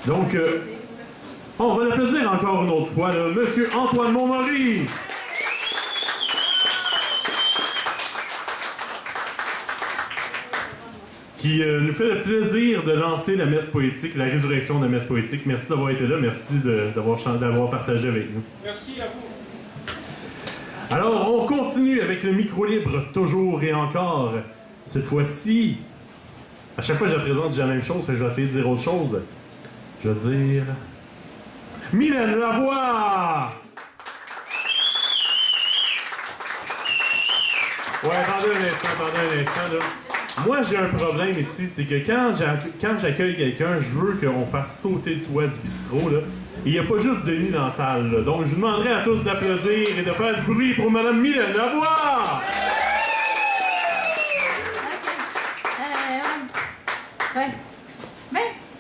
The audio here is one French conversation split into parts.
Donc, on va l'applaudir encore une autre fois, là, Monsieur Antoine Montmorry. Qui nous fait le plaisir de lancer la messe poétique, la résurrection de la messe poétique. Merci d'avoir été là, merci d'avoir partagé avec nous. Merci à vous. Alors, on continue avec le micro libre, toujours et encore. Cette fois-ci, à chaque fois que je la présente, j'ai la même chose, je vais essayer de dire autre chose. Je vais dire... Mylène Lavoie! Ouais, attendez un instant, là. Moi, j'ai un problème ici, c'est que quand j'accueille quelqu'un, je veux qu'on fasse sauter le toit du bistrot, là. Il n'y a pas juste Denis dans la salle, là. Donc, je vous demanderai à tous d'applaudir et de faire du bruit pour Madame Mylène Lavoie!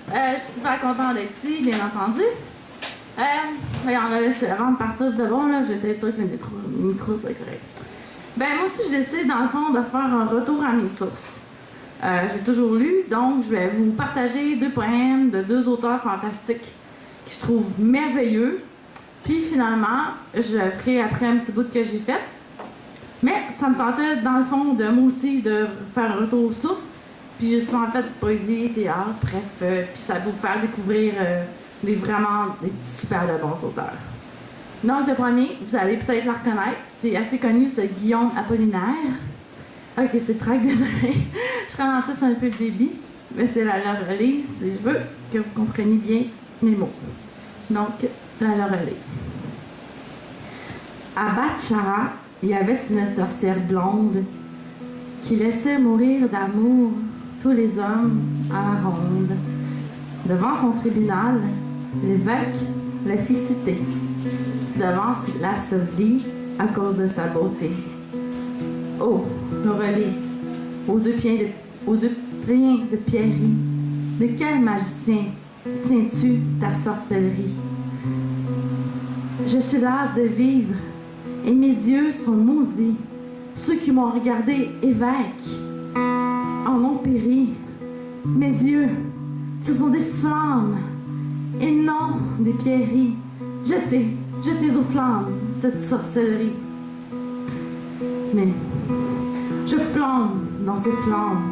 Je suis super contente d'être ici, bien entendu. Avant de partir de bon, là, j'étais sûre que le micro serait correct. Moi aussi, je décide, dans le fond, de faire un retour à mes sources. J'ai toujours lu, donc je vais vous partager 2 poèmes de 2 auteurs fantastiques que je trouve merveilleux. Puis finalement, je ferai après un petit bout que j'ai fait. Mais ça me tentait, dans le fond, de moi aussi, de faire un retour aux sources. Puis j'ai souvent fait poésie, théâtre, bref, puis ça va vous faire découvrir des super de bons auteurs. Donc le premier, vous allez peut-être le reconnaître, c'est assez connu, c'est Guillaume Apollinaire. Ok, c'est track, désolé. Je ralentisse un peu le débit, mais c'est la Loreley, si je veux que vous compreniez bien mes mots. Donc, la Loreley. À Batchara, il y avait une sorcière blonde qui laissait mourir d'amour tous les hommes à la ronde. Devant son tribunal, l'évêque la fit citer. Devant la sauvelie à cause de sa beauté. Oh, Loreley, aux yeux pleins de pierreries, de quel magicien tiens-tu ta sorcellerie? Je suis lasse de vivre et mes yeux sont maudits. Ceux qui m'ont regardé évêque en ont péri. Mes yeux, ce sont des flammes et non des pierreries. Jetez aux flammes cette sorcellerie. Mais je flambe dans ces flammes,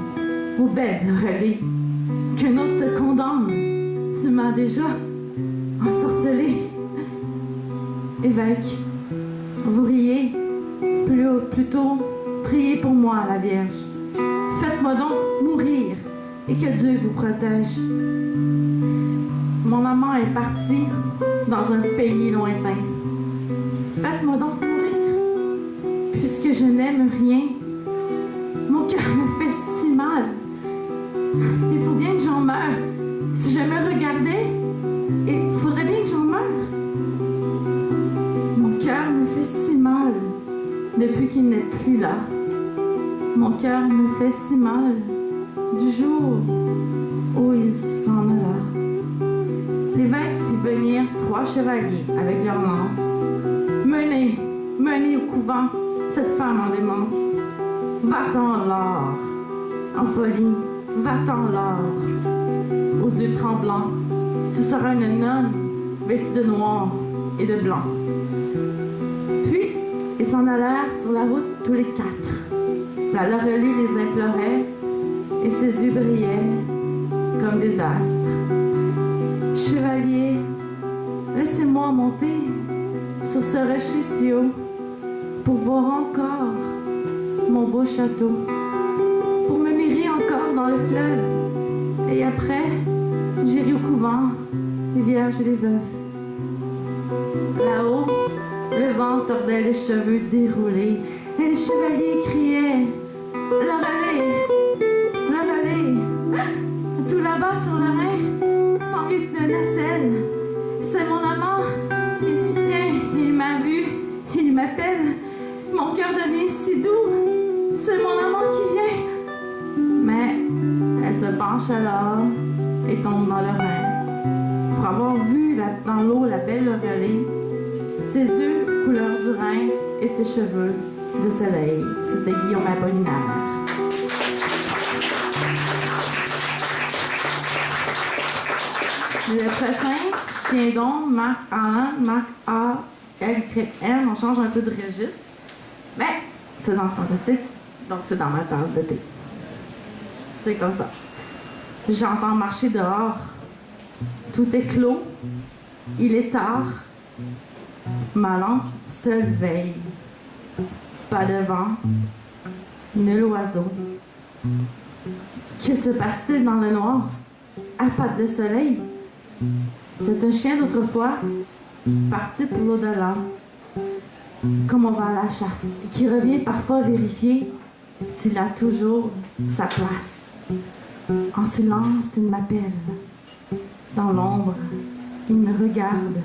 ô belle Loreley, qu'un autre te condamne. Tu m'as déjà ensorcelé. Évêque, vous riez, plutôt priez pour moi, la Vierge. Faites-moi donc mourir et que Dieu vous protège. Mon amant est parti dans un pays lointain. Faites-moi donc mourir, puisque je n'aime rien. Mon cœur me fait si mal. Il faut bien que j'en meure. Si je me regardais, il faudrait bien que j'en meure. Mon cœur me fait si mal depuis qu'il n'est plus là. Mon cœur me fait si mal du jour où il s'en alla. L'évêque fit venir 3 chevaliers avec leurs lances. Menez au couvent cette femme en démence. Va-t'en l'or, en folie, va-t'en l'or. Aux yeux tremblants, tu seras une nonne vêtue de noir et de blanc. Puis, ils s'en allèrent sur la route tous les 4. La Loreley les implorait et ses yeux brillaient comme des astres. Chevalier, laissez-moi monter sur ce rocher si haut pour voir encore mon beau château, pour me mirer encore dans le fleuve, et après, j'irai au couvent, les vierges et les veuves. Là-haut, le vent tordait les cheveux déroulés, et les chevaliers criaient « Loreley! Loreley! » Tout là-bas sur le Rhin, semblait une nacelle. C'est mon amant, il s'y tient, il m'a vu, il m'appelle. Mon cœur devient si doux, c'est mon amant qui vient. Mais elle se penche alors et tombe dans le Rhin. Pour avoir vu dans l'eau la belle Loreley, ses yeux couleur du Rhin et ses cheveux de soleil. C'était Guillaume Apollinaire. Le prochain, Chien d'ombre, Marc Allen, Marc A-L-Y-N. On change un peu de registre. Mais c'est dans le fantastique, donc c'est dans ma tasse de thé. C'est comme ça. J'entends marcher dehors. Tout est clos. Il est tard. Ma lampe seule veille. Pas de vent. Nul oiseau. Que se passe-t-il dans le noir? À pattes de soleil. C'est un chien d'autrefois, parti pour l'au-delà. Comme on va à la chasse, qui revient parfois vérifier s'il a toujours sa place. En silence, il m'appelle. Dans l'ombre, il me regarde.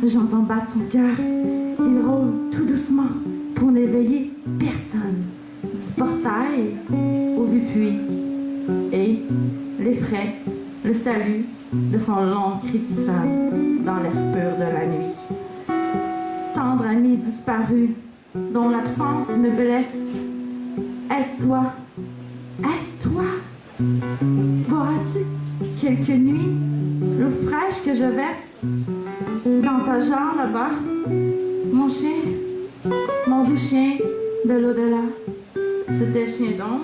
J'entends battre son cœur. Il rôle tout doucement pour n'éveiller personne. Du portail au vu-puits. Et l'effraie, le salut de son long cri qui sonne dans l'air pur de la nuit. Tendre ami disparu, dont l'absence me blesse. Est-ce toi? Est-ce toi? Boiras-tu quelques nuits l'eau fraîche que je verse dans ta jarre là-bas? Mon chien, mon doux chien de l'au-delà. C'était Chien d'ombre.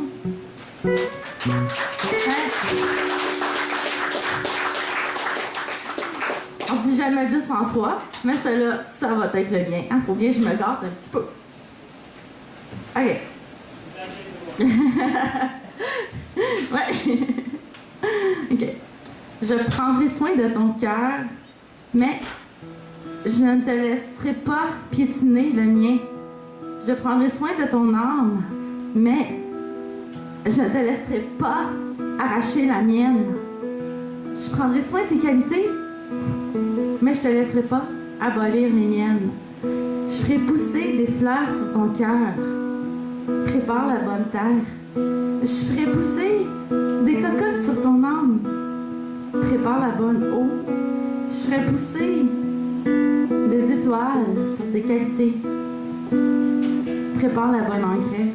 On dit jamais 2 sans 3, mais celle-là, ça va être le mien. Hein? Faut bien que je me garde un petit peu. OK. Ouais. OK. Je prendrai soin de ton cœur, mais je ne te laisserai pas piétiner le mien. Je prendrai soin de ton âme, mais je ne te laisserai pas arracher la mienne. Je prendrai soin de tes qualités, mais je ne te laisserai pas abolir les miennes. Je ferai pousser des fleurs sur ton cœur. Prépare la bonne terre. Je ferai pousser des cocottes sur ton âme. Prépare la bonne eau. Je ferai pousser des étoiles sur tes qualités. Prépare la bonne engrais.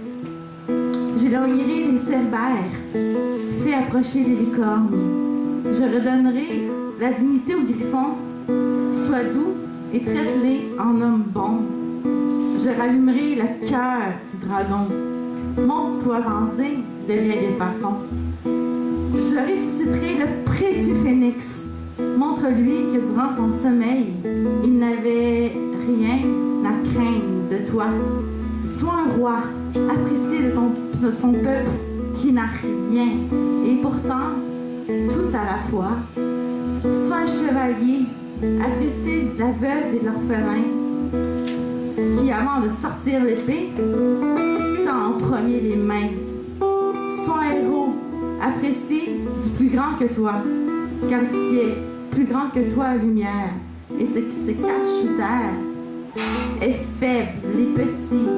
J'éloignerai les cerbères. Fais approcher les licornes. Je redonnerai la dignité aux griffons. Sois doux et traite-les en hommes bons. Je rallumerai le cœur du dragon. Montre-toi-en digne de bien des façons. Je ressusciterai le précieux phénix. Montre-lui que durant son sommeil, il n'avait rien à craindre de toi. Sois un roi, apprécié de son peuple qui n'a rien, et pourtant tout à la fois. Sois un chevalier, apprécié de la veuve et de l'orphelin, qui avant de sortir l'épée, tend en premier les mains. Sois un héros, apprécié du plus grand que toi, car ce qui est plus grand que toi est lumière, et ce qui se cache sous terre est faible, les petits.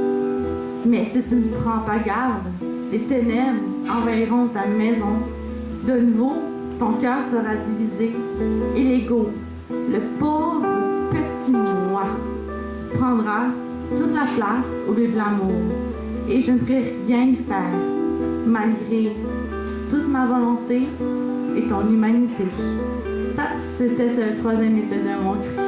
Mais si tu ne prends pas garde, les ténèbres envahiront ta maison. De nouveau, ton cœur sera divisé, et l'ego, le pauvre petit moi, prendra toute la place au lieu de l'amour, et je ne pourrai rien y faire, malgré toute ma volonté et ton humanité. Ça, c'était le troisième état de mon cri.